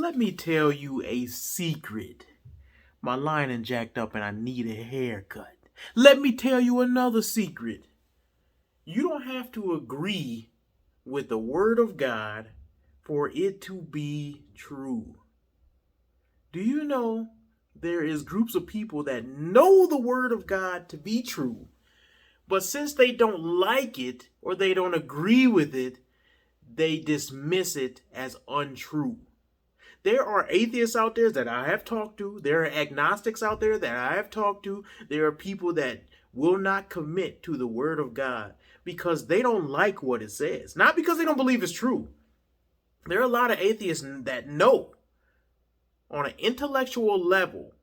Let me tell you a secret. My lining jacked up and I need a haircut. Let me tell you another secret. You don't have to agree with the word of God for it to be true. Do you know there is groups of people that know the word of God to be true, but since they don't like it or they don't agree with it, they dismiss it as untrue. There are atheists out there that I have talked to. There are agnostics out there that I have talked to. There are people that will not commit to the word of God because they don't like what it says. Not because they don't believe it's true. There are a lot of atheists that know on an intellectual level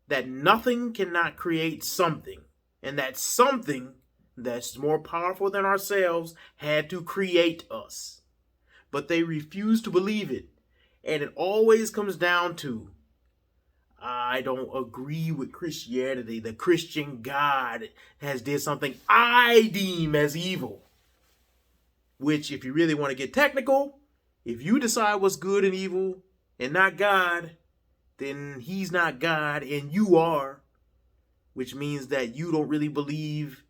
that nothing cannot create something. And that something that's more powerful than ourselves had to create us. But they refuse to believe it. And it always comes down to, I don't agree with Christianity. The Christian God has did something I deem as evil. Which, if you really want to get technical, if you decide what's good and evil and not God, then he's not God and you are. Which means that you don't really believe,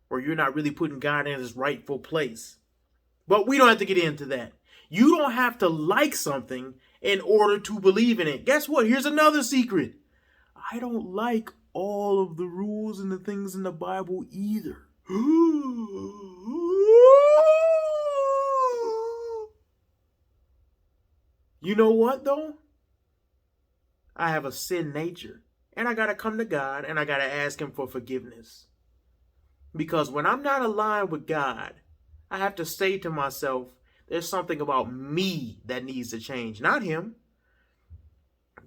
or you're not really putting God in his rightful place. But we don't have to get into that. You don't have to like something in order to believe in it. Guess what? Here's another secret. I don't like all of the rules and the things in the Bible either. You know what, though? I have a sin nature. And I got to come to God and I got to ask him for forgiveness. Because when I'm not aligned with God, I have to say to myself, there's something about me that needs to change, not him.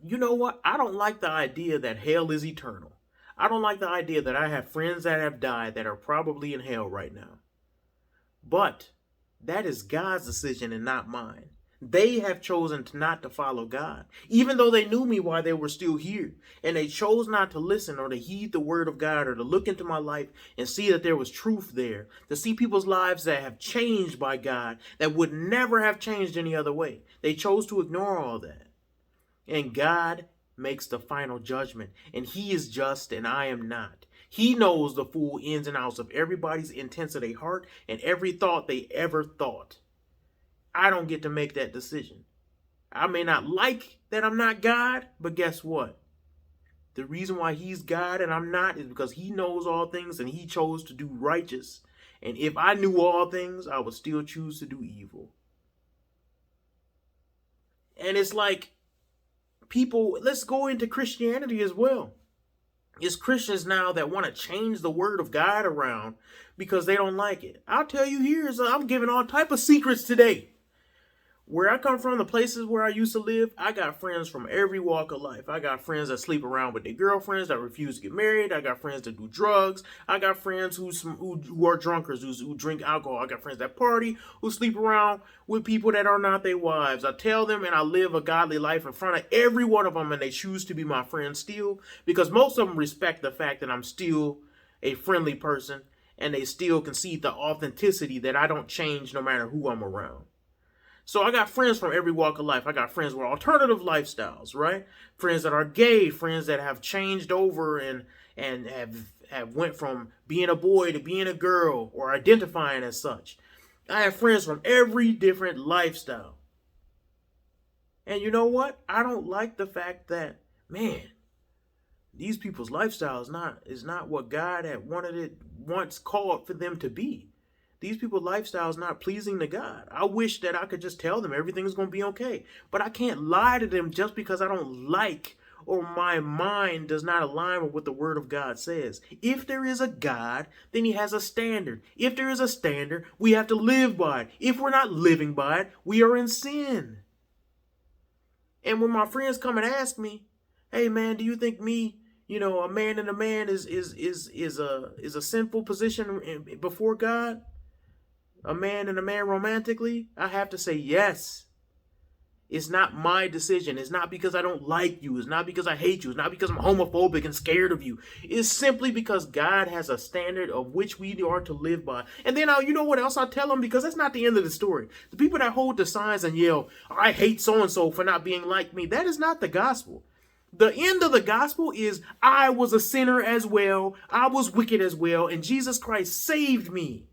You know what? I don't like the idea that hell is eternal. I don't like the idea that I have friends that have died that are probably in hell right now. But that is God's decision and not mine. They have chosen not to follow God, even though they knew me while they were still here. And they chose not to listen or to heed the word of God or to look into my life and see that there was truth there, to see people's lives that have changed by God that would never have changed any other way. They chose to ignore all that. And God makes the final judgment. And he is just and I am not. He knows the full ins and outs of everybody's intents of their heart and every thought they ever thought. I don't get to make that decision. I may not like that I'm not God, but guess what? The reason why he's God and I'm not is because he knows all things and he chose to do righteous. And if I knew all things, I would still choose to do evil. And it's like people, let's go into Christianity as well. It's Christians now that want to change the word of God around because they don't like it. I'll tell you here, I'm giving all type of secrets today. Where I come from, the places where I used to live, I got friends from every walk of life. I got friends that sleep around with their girlfriends that refuse to get married. I got friends that do drugs. I got friends who are drunkards, who drink alcohol. I got friends that party, who sleep around with people that are not their wives. I tell them and I live a godly life in front of every one of them, and they choose to be my friends still because most of them respect the fact that I'm still a friendly person and they still concede the authenticity that I don't change no matter who I'm around. So I got friends from every walk of life. I got friends with alternative lifestyles, right? Friends that are gay, friends that have changed over and have went from being a boy to being a girl or identifying as such. I have friends from every different lifestyle. And you know what? I don't like the fact that, man, these people's lifestyle is not what God had once called for them to be. These people's lifestyle is not pleasing to God. I wish that I could just tell them everything's going to be okay. But I can't lie to them just because I don't like or my mind does not align with what the word of God says. If there is a God, then he has a standard. If there is a standard, we have to live by it. If we're not living by it, we are in sin. And when my friends come and ask me, hey man, do you think me, a man and a man is a sinful position before God? A man and a man romantically? I have to say yes. It's not my decision. It's not because I don't like you. It's not because I hate you. It's not because I'm homophobic and scared of you. It's simply because God has a standard of which we are to live by. And then you know what else I tell them? Because that's not the end of the story. The people that hold the signs and yell, I hate so-and-so for not being like me, that is not the gospel. The end of the gospel is I was a sinner as well. I was wicked as well. And Jesus Christ saved me.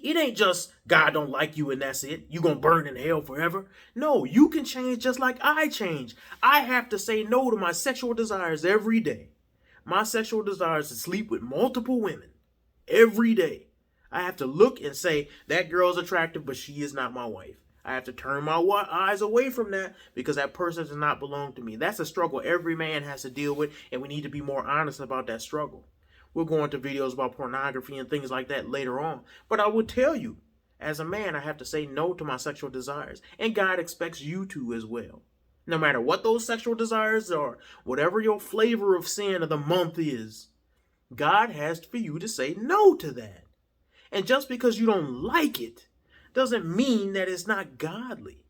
It ain't just God don't like you and that's it. You gonna burn in hell forever. No, you can change just like I change. I have to say no to my sexual desires every day. My sexual desires to sleep with multiple women every day. I have to look and say, that girl's attractive, but she is not my wife. I have to turn my eyes away from that because that person does not belong to me. That's a struggle every man has to deal with, and we need to be more honest about that struggle. We'll go into videos about pornography and things like that later on. But I will tell you, as a man, I have to say no to my sexual desires. And God expects you to as well. No matter what those sexual desires are, whatever your flavor of sin of the month is, God has for you to say no to that. And just because you don't like it doesn't mean that it's not godly.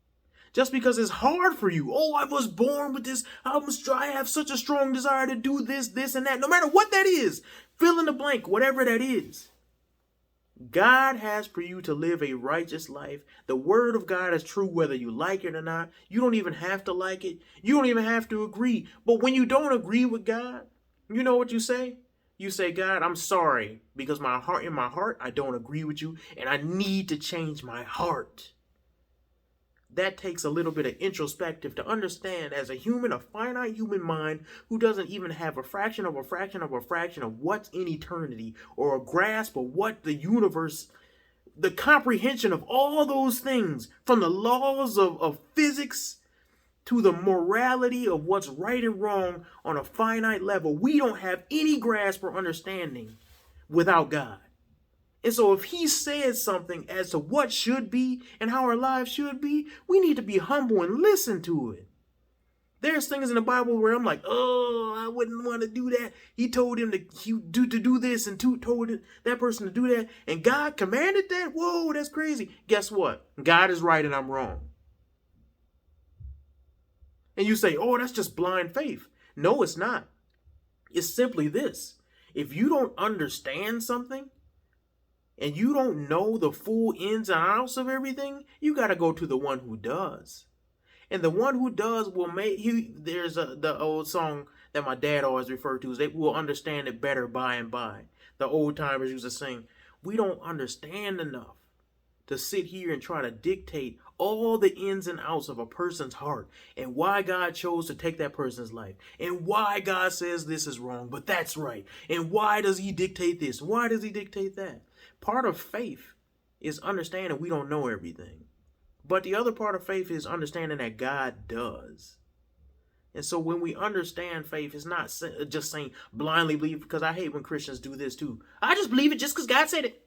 Just because it's hard for you. Oh, I was born with this. I have such a strong desire to do this, this, and that. No matter what that is, fill in the blank, whatever that is. God has for you to live a righteous life. The word of God is true whether you like it or not. You don't even have to like it. You don't even have to agree. But when you don't agree with God, you know what you say? You say, God, I'm sorry because in my heart, I don't agree with you and I need to change my heart. That takes a little bit of introspective to understand as a human, a finite human mind who doesn't even have a fraction of what's in eternity or a grasp of what the universe, the comprehension of all those things from the laws of physics to the morality of what's right and wrong on a finite level. We don't have any grasp or understanding without God. And so if he says something as to what should be and how our lives should be, we need to be humble and listen to it. There's things in the Bible where I'm like, oh, I wouldn't want to do that. He told him to do this and told that person to do that. And God commanded that? Whoa, that's crazy. Guess what? God is right and I'm wrong. And you say, oh, that's just blind faith. No, it's not. It's simply this. If you don't understand something, and you don't know the full ins and outs of everything, you got to go to the one who does. And the one who does will make there's the old song that my dad always referred to, is they will understand it better by and by. The old timers used to sing, we don't understand enough to sit here and try to dictate all the ins and outs of a person's heart and why God chose to take that person's life and why God says this is wrong, but that's right. And why does he dictate this? Why does he dictate that? Part of faith is understanding we don't know everything. But the other part of faith is understanding that God does. And so when we understand faith, it's not just saying blindly believe, because I hate when Christians do this too. I just believe it just because God said it.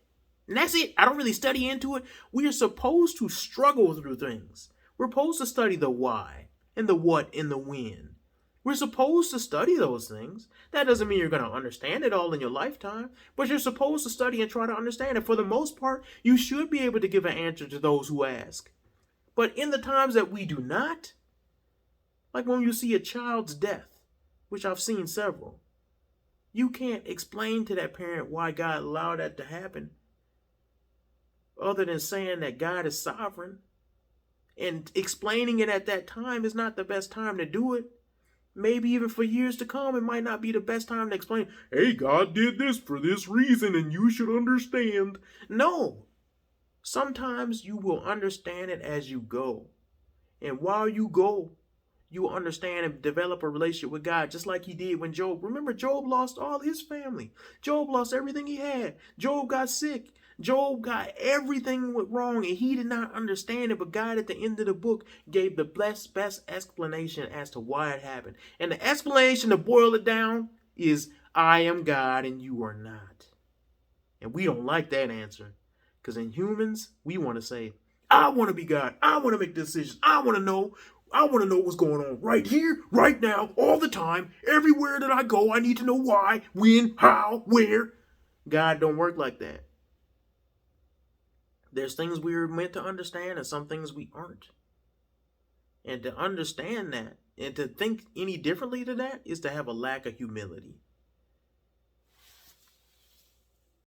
And that's it. I don't really study into it. We are supposed to struggle through things. We're supposed to study the why and the what and the when. We're supposed to study those things. That doesn't mean you're going to understand it all in your lifetime, but you're supposed to study and try to understand it. For the most part, you should be able to give an answer to those who ask. But in the times that we do not, like when you see a child's death, which I've seen several, you can't explain to that parent why God allowed that to happen, other than saying that God is sovereign. And explaining it at that time is not the best time to do it. Maybe even for years to come, it might not be the best time to explain, hey, God did this for this reason and you should understand. No. Sometimes you will understand it as you go. And while you go, you will understand and develop a relationship with God, just like he did when Job. Remember, Job lost all his family. Job lost everything he had. Job got sick. Job got everything went wrong and he did not understand it. But God at the end of the book gave the best explanation as to why it happened. And the explanation, to boil it down, is I am God and you are not. And we don't like that answer. Because in humans, we want to say, I want to be God. I want to make decisions. I want to know what's going on right here, right now, all the time. Everywhere that I go, I need to know why, when, how, where. God don't work like that. There's things we're meant to understand and some things we aren't. And to understand that and to think any differently to that is to have a lack of humility.